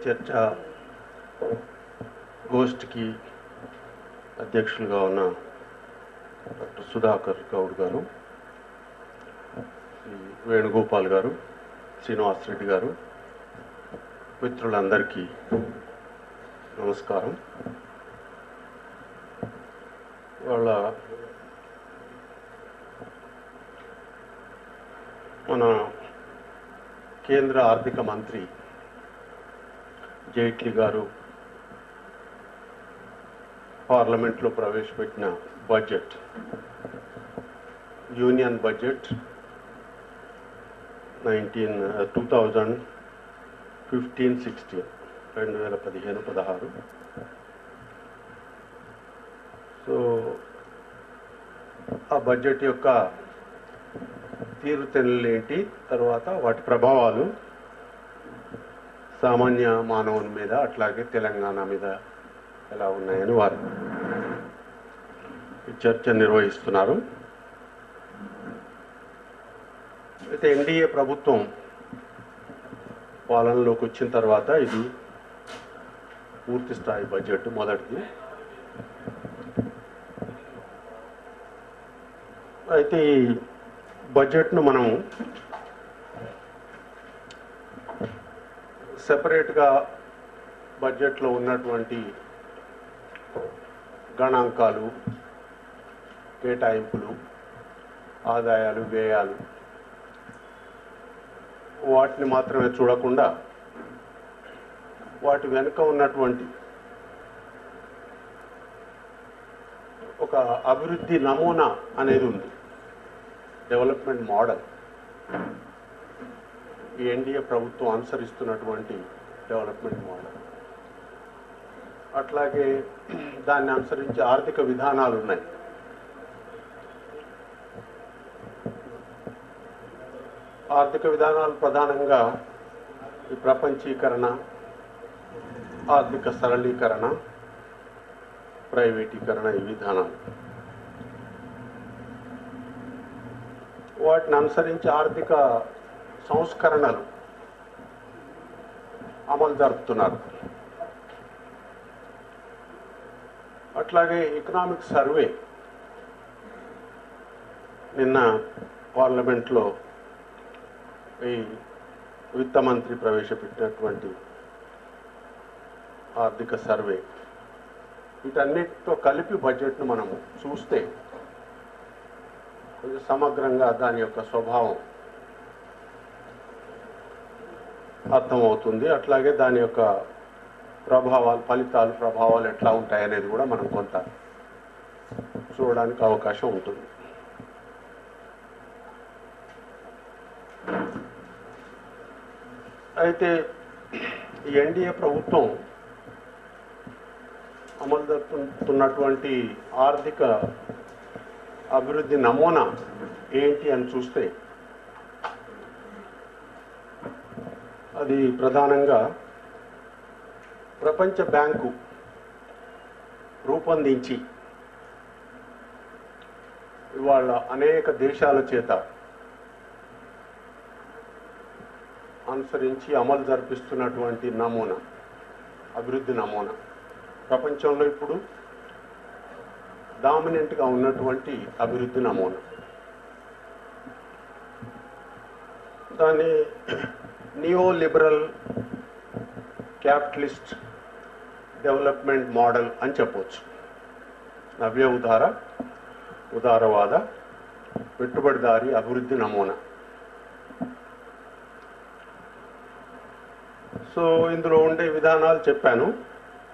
చర్చా గోష్ఠికి అధ్యక్షులుగా ఉన్న డాక్టర్ సుధాకర్ గౌడ్ గారు, శ్రీ వేణుగోపాల్ గారు, శ్రీనివాస్ రెడ్డి గారు, మిత్రులందరికీ నమస్కారం. వాళ్ళ మన కేంద్ర ఆర్థిక మంత్రి జైట్లీ గారు పార్లమెంట్లో ప్రవేశపెట్టిన బడ్జెట్, యూనియన్ బడ్జెట్ 2015-16 2015-16 సో ఆ బడ్జెట్ యొక్క తీరుతెన్నులు ఏంటి, తర్వాత వాటి ప్రభావాలు సామాన్య మానవుని మీద అట్లాగే తెలంగాణ మీద ఎలా ఉన్నాయని వారు చర్చ నిర్వహిస్తున్నారు. అయితే ఎన్డీఏ ప్రభుత్వం పాలనలోకి వచ్చిన తర్వాత ఇది పూర్తి స్థాయి బడ్జెట్ మొదటిది. అయితే ఈ బడ్జెట్ను మనం సెపరేట్గా బడ్జెట్లో ఉన్నటువంటి గణాంకాలు, కేటాయింపులు, ఆదాయాలు, వ్యయాలు వాటిని మాత్రమే చూడకుండా వాటి వెనుక ఉన్నటువంటి ఒక అభివృద్ధి నమూనా అనేది ఉంది, డెవలప్మెంట్ మోడల్. ఈ ఎన్డీఏ ప్రభుత్వం అనుసరిస్తున్నటువంటి డెవలప్మెంట్ మోడల్, అట్లాగే దాన్ని అనుసరించి ఆర్థిక విధానాలు ఉన్నాయి. ఆర్థిక విధానాలు ప్రధానంగా ఈ ప్రపంచీకరణ, ఆర్థిక సరళీకరణ, ప్రైవేటీకరణ, ఈ విధానాలు. వాటిని అనుసరించి ఆర్థిక సంస్కరణలు అమలు జరుపుతున్నారు. అట్లాగే ఎకనామిక్ సర్వే నిన్న పార్లమెంట్లో ఈ విత్త మంత్రి ప్రవేశపెట్టినటువంటి ఆర్థిక సర్వే, వీటన్నిటితో కలిపి బడ్జెట్ను మనము చూస్తే కొంచెం సమగ్రంగా దాని యొక్క స్వభావం అర్థమవుతుంది. అట్లాగే దాని యొక్క ప్రభావాలు, ఫలితాలు, ప్రభావాలు ఎట్లా ఉంటాయనేది కూడా మనం కొంత చూడడానికి అవకాశం ఉంటుంది. అయితే ఈ ఎన్డీఏ ప్రభుత్వం అమలు జరుపుతున్నటువంటి ఆర్థిక అభివృద్ధి నమూనా ఏంటి అని చూస్తే అది ప్రధానంగా ప్రపంచ బ్యాంకు రూపొందించి ఇవాళ అనేక దేశాల చేత అనుసరించి అమలు జరిపిస్తున్నటువంటి నమూనా, అభివృద్ధి నమూనా, ప్రపంచంలో ఇప్పుడు డామినెంట్గా ఉన్నటువంటి అభివృద్ధి నమూనా. దాన్ని neo liberal capitalist development model అని చెప్పవచ్చు. నవ్య ఉదారవాద పెట్టుబడిదారీ అభివృద్ధి నమూనా. సో ఇందులో ఉండే విధానాలు చెప్పాను,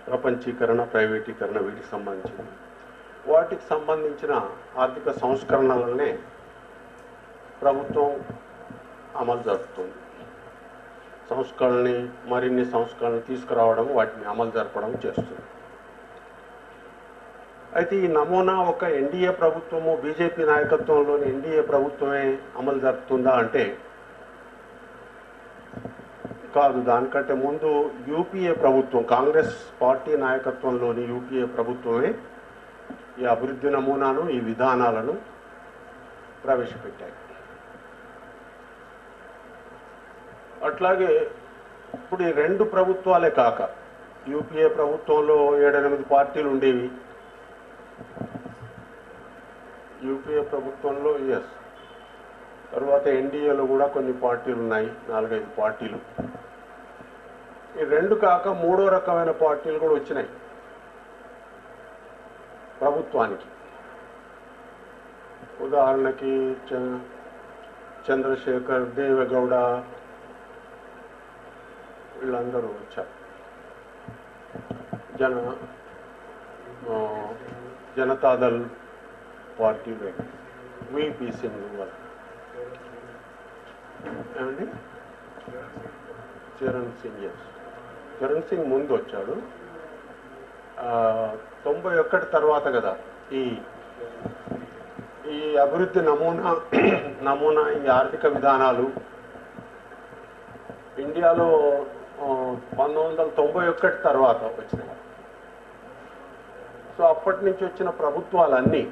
ప్రపంచీకరణ, ప్రైవేటీకరణ, వీటికి సంబంధించింది. వాటికి సంబంధించిన ఆర్థిక సంస్కరణలనే ప్రభుత్వం అమలు జరుపుతుంది. మరిన్ని సంస్కరణలు తీసుకురావడం, వాటిని అమలు జరపడం చేస్తుంది. అయితే ఈ నమూనా ఒక ఎన్డీఏ ప్రభుత్వము, బీజేపీ నాయకత్వంలోని ఎన్డీఏ ప్రభుత్వమే అమలు జరుపుతుందా అంటే కాదు. దానికంటే ముందు యూపీఏ ప్రభుత్వం, కాంగ్రెస్ పార్టీ నాయకత్వంలోని యూపీఏ ప్రభుత్వమే ఈ అభివృద్ధి నమూనాను, ఈ విధానాలను ప్రవేశపెట్టాయి. అట్లాగే ఇప్పుడు ఈ రెండు ప్రభుత్వాలే కాక యూపీఏ ప్రభుత్వంలో 7-8 పార్టీలు ఉండేవి. యూపీఏ ప్రభుత్వంలో తర్వాత ఎన్డీఏలో కూడా కొన్ని పార్టీలు ఉన్నాయి, 4-5 పార్టీలు. ఈ రెండు కాక మూడో రకమైన పార్టీలు కూడా వచ్చినాయి ప్రభుత్వానికి. ఉదాహరణకి చంద్రశేఖర్, దేవేగౌడ వీళ్ళందరూ వచ్చారు. జనతాదళ్ పార్టీలో విపి సింగ్ వాళ్ళు ఏమండి, చరణ్ సింగ్ ముందు వచ్చాడు. 91 తర్వాత కదా ఈ అభివృద్ధి నమూనా ఈ ఆర్థిక విధానాలు ఇండియాలో 1991 తర్వాత వచ్చినాయి. సో అప్పటి నుంచి వచ్చిన ప్రభుత్వాలన్నీ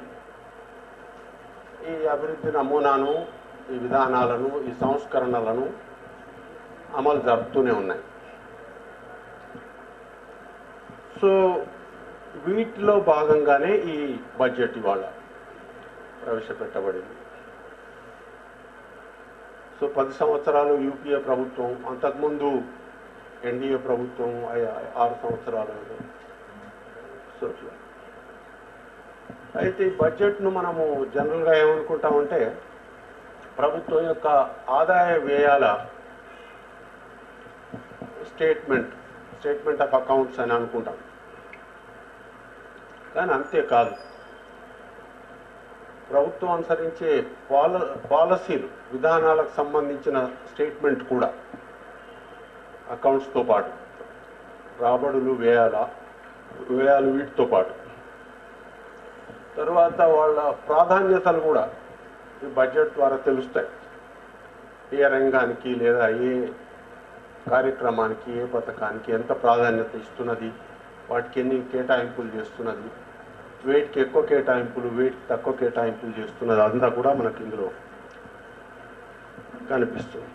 ఈ అభివృద్ధి నమూనాను, ఈ విధానాలను, ఈ సంస్కరణలను అమలు జరుపుతూనే ఉన్నాయి. సో వీటిలో భాగంగానే ఈ బడ్జెట్ ఇవాళ ప్రవేశపెట్టబడింది. సో 10 సంవత్సరాలు యూపీఏ ప్రభుత్వం, అంతకుముందు ఎన్డీఏ ప్రభుత్వం 6 సంవత్సరాలు. సో అయితే ఈ బడ్జెట్ను మనము జనరల్గా ఏమనుకుంటామంటే ప్రభుత్వం యొక్క ఆదాయ వ్యయాల స్టేట్మెంట్ ఆఫ్ అకౌంట్స్ అని అనుకుంటాం. కానీ అంతేకాదు, ప్రభుత్వం అనుసరించే పాలసీలు, విధానాలకు సంబంధించిన స్టేట్మెంట్ కూడా అకౌంట్స్తో పాటు, రాబడులు, వ్యయాలు వీటితో పాటు, తర్వాత వాళ్ళ ప్రాధాన్యతలు కూడా ఈ బడ్జెట్ ద్వారా తెలుస్తాయి. ఏ రంగానికి లేదా ఏ కార్యక్రమానికి, ఏ పథకానికి ఎంత ప్రాధాన్యత ఇస్తున్నది, వాటికి ఎన్ని కేటాయింపులు చేస్తున్నది, వేటికి ఎక్కువ కేటాయింపులు, వేటికి తక్కువ కేటాయింపులు చేస్తున్నది, అంతా కూడా మనకి ఇందులో కనిపిస్తుంది.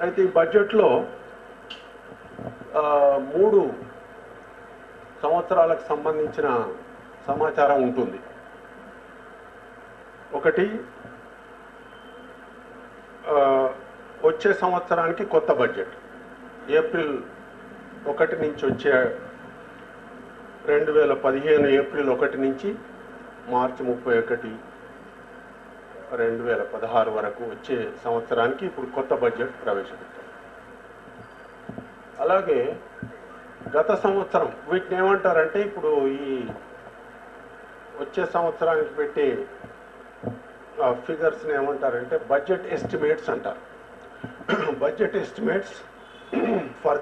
అయితే ఈ బడ్జెట్లో 3 సంవత్సరాలకు సంబంధించిన సమాచారం ఉంటుంది. ఒకటి, వచ్చే సంవత్సరానికి కొత్త బడ్జెట్ ఏప్రిల్ 1 నుంచి వచ్చే 2015 ఏప్రిల్ 1 నుంచి మార్చి 31, 2016 వరకు వచ్చే సంవత్సరానికి ఇప్పుడు కొత్త బడ్జెట్ ప్రవేశపెట్టారు. అలాగే గత సంవత్సరం వీటిని ఏమంటారంటే, ఇప్పుడు ఈ వచ్చే సంవత్సరానికి పెట్టే ఫిగర్స్ని ఏమంటారంటే బడ్జెట్ ఎస్టిమేట్స్ అంటారు. Budget estimates for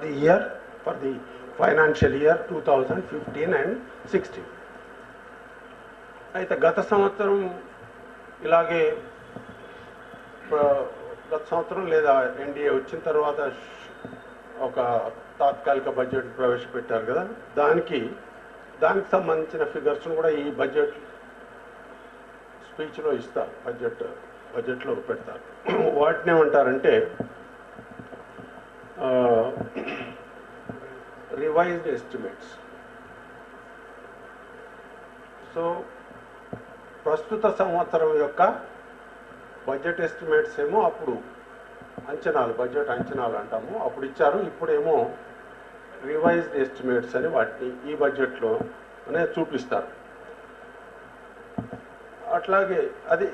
the financial year 2015 and 16. అయితే గత సంవత్సరం ఇలాగే గత సంవత్సరం లేదా ఎన్డీఏ వచ్చిన తర్వాత ఒక తాత్కాలిక బడ్జెట్ ప్రవేశపెట్టారు కదా, దానికి సంబంధించిన ఫిగర్స్ను కూడా ఈ బడ్జెట్ స్పీచ్లో ఇస్తారు, బడ్జెట్లో పెడతారు. వాటిని ఏమంటారంటే రివైజ్డ్ ఎస్టిమేట్స్. సో ప్రస్తుత సంవత్సరం యొక్క బడ్జెట్ ఎస్టిమేట్స్ ఏమో అప్పుడు అంచనాలు, బడ్జెట్ అంచనాలు అంటాము, అప్పుడు ఇచ్చారు. ఇప్పుడేమో రివైజ్డ్ ఎస్టిమేట్స్ అని వాటిని ఈ బడ్జెట్లోనే చూపిస్తారు. అట్లాగే అది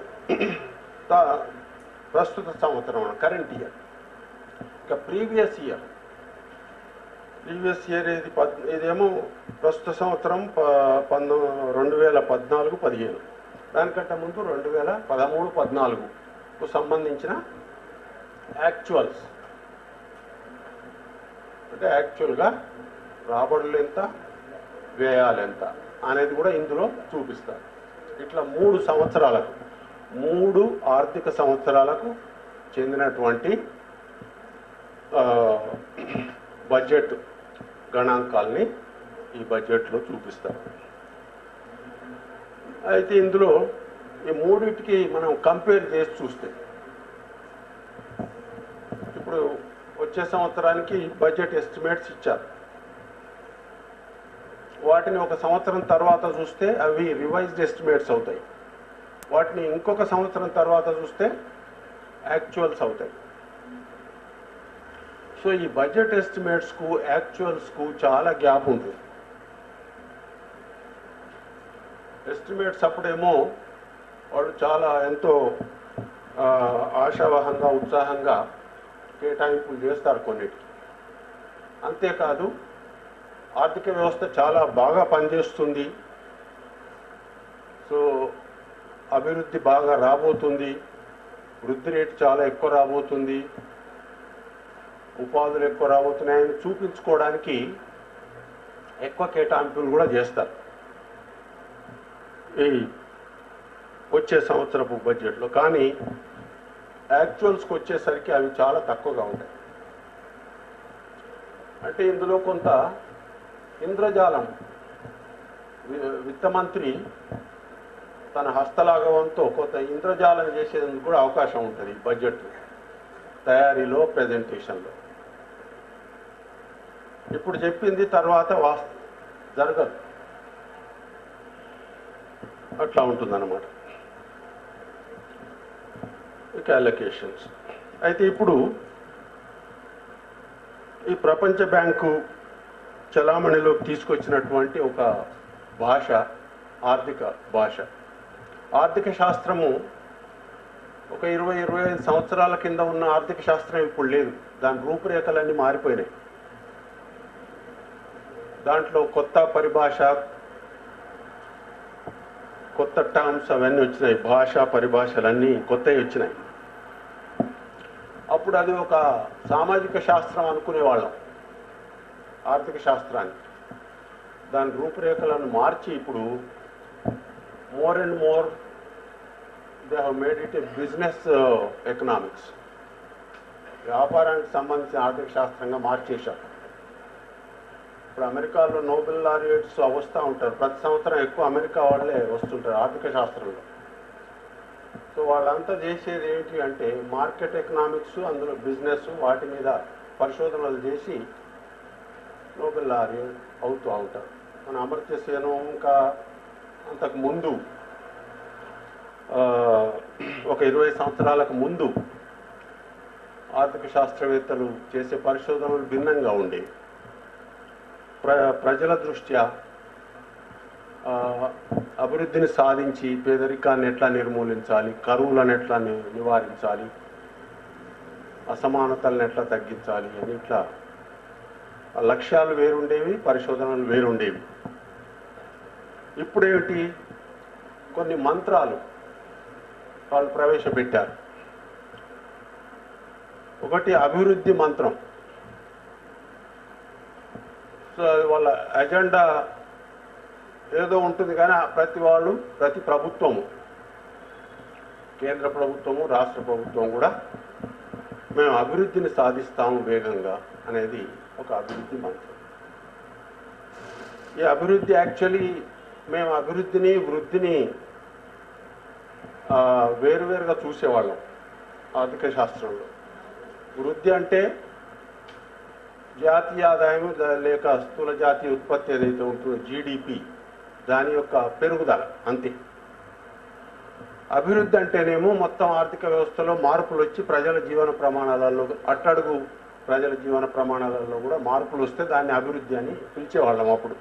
ప్రస్తుత సంవత్సరం, కరెంట్ ఇయర్. ఇక ప్రీవియస్ ఇయర్ ఇదేమో ప్రస్తుత సంవత్సరం 2014-15, దానికంటే ముందు 2013-14కు సంబంధించిన యాక్చువల్స్, అంటే యాక్చువల్గా రాబడులు ఎంత, వ్యయాలు ఎంత అనేది కూడా ఇందులో చూపిస్తారు. ఇట్లా 3 సంవత్సరాలకు, 3 ఆర్థిక సంవత్సరాలకు చెందినటువంటి బడ్జెట్ గణాంకాల్ని ఈ బడ్జెట్లో చూపిస్తారు. అయితే ఇందులో ఈ మూడింటికి మనం కంపేర్ చేసి చూస్తే ఇప్పుడు వచ్చే సంవత్సరానికి బడ్జెట్ ఎస్టిమేట్స్ ఇచ్చారు. వాటిని ఒక సంవత్సరం తర్వాత చూస్తే అవి రివైజ్డ్ ఎస్టిమేట్స్ అవుతాయి. వాటిని ఇంకొక సంవత్సరం తర్వాత చూస్తే యాక్చువల్స్ అవుతాయి. సో ఈ బడ్జెట్ ఎస్టిమేట్స్కు యాక్చువల్స్కు చాలా గ్యాప్ ఉంటుంది. ఎస్టిమేట్స్ అప్పుడేమో వాళ్ళు చాలా ఎంతో ఆశావహంగా ఉత్సాహంగా కేటాయింపులు చేస్తారు కొన్నిటికి. అంతేకాదు ఆర్థిక వ్యవస్థ చాలా బాగా పనిచేస్తుంది, సో అభివృద్ధి బాగా రాబోతుంది, వృద్ధి రేటు చాలా ఎక్కువ రాబోతుంది, ఉపాధులు ఎక్కువ రాబోతున్నాయని చూపించుకోవడానికి ఎక్కువ కేటాయింపులు కూడా చేస్తారు ఈ వచ్చే సంవత్సరపు బడ్జెట్లో. కానీ యాక్చువల్స్కి వచ్చేసరికి అవి చాలా తక్కువగా ఉంటాయి. అంటే ఇందులో కొంత ఇంద్రజాలం, విత్తమంత్రి తన హస్తలాఘవంతో కొంత ఇంద్రజాలం చేసేందుకు కూడా అవకాశం ఉంటుంది బడ్జెట్ తయారీలో, ప్రెజెంటేషన్లో. ఇప్పుడు చెప్పింది తర్వాత జరగదు, అట్లా ఉంటుందన్నమాట. ఇక అలొకేషన్స్ అయితే ఇప్పుడు ఈ ప్రపంచ బ్యాంకు చలామణిలోకి తీసుకొచ్చినటువంటి ఒక భాష ఆర్థిక భాష. ఆర్థిక శాస్త్రము ఒక 20-25 సంవత్సరాల కింద ఉన్న ఆర్థిక శాస్త్రం ఇప్పుడు లేదు. దాని రూపురేఖలన్నీ మారిపోయినాయి. దాంట్లో కొత్త పరిభాష, కొత్త టర్మ్స్ అవన్నీ వచ్చినాయి. భాషా పరిభాషలన్నీ కొత్తవి వచ్చినాయి. అప్పుడు అది ఒక సామాజిక శాస్త్రం అనుకునేవాళ్ళం ఆర్థిక శాస్త్రాన్ని. దాని రూపురేఖలను మార్చి ఇప్పుడు more and more they have made it A business economics, వ్యాపారానికి సంబంధించిన ఆర్థిక శాస్త్రంగా మార్చేశారు. ఇప్పుడు అమెరికాలో నోబెల్ లారియట్స్ వస్తూ ఉంటారు. ప్రతి సంవత్సరం ఎక్కువ అమెరికా వాళ్ళే వస్తుంటారు ఆర్థిక శాస్త్రంలో. సో వాళ్ళంతా చేసేది ఏంటి అంటే మార్కెట్ ఎకనామిక్స్, అందులో బిజినెస్, వాటి మీద పరిశోధనలు చేసి నోబెల్ లారియట్ అవుతూ ఉంటారు. మన అమర్త్య సేన్ ఇంకా అంతకు ముందు ఒక 20 సంవత్సరాలకు ముందు ఆర్థిక శాస్త్రవేత్తలు చేసే పరిశోధనలు భిన్నంగా ఉండేవి. ప్రజల దృష్ట్యా అభివృద్ధిని సాధించి పేదరికాన్ని ఎట్లా నిర్మూలించాలి, కరువులను ఎట్లా నివారించాలి, అసమానతలను ఎట్లా తగ్గించాలి అని ఇట్లా లక్ష్యాలు వేరుండేవి, పరిశోధనలు వేరుండేవి. ఇప్పుడేమిటి, కొన్ని మంత్రాలు వాళ్ళు ప్రవేశపెట్టారు. ఒకటి అభివృద్ధి మంత్రం. సో వాళ్ళ ఎజెండా ఏదో ఉంటుంది, కానీ ప్రతి ప్రభుత్వము, కేంద్ర ప్రభుత్వము, రాష్ట్ర ప్రభుత్వం కూడా మేము అభివృద్ధిని సాధిస్తాము వేగంగా అనేది ఒక అభివృద్ధి మంత్రం. ఈ అభివృద్ధి యాక్చువల్లీ మేము అభివృద్ధిని, వృద్ధిని వేరువేరుగా చూసేవాళ్ళం ఆర్థిక శాస్త్రంలో. వృద్ధి అంటే జాతీయ ఆదాయం లేక స్థూల జాతీయ ఉత్పత్తి ఏదైతే ఉంటుందో జీడిపి, దాని యొక్క పెరుగుదల అంతే. అభివృద్ధి అంటేనేమో మొత్తం ఆర్థిక వ్యవస్థలో మార్పులు వచ్చి ప్రజల జీవన ప్రమాణాలలో, అట్టడుగు ప్రజల జీవన ప్రమాణాలలో కూడా మార్పులు వస్తే దాన్ని అభివృద్ధి అని పిలిచేవాళ్ళం అప్పుడు.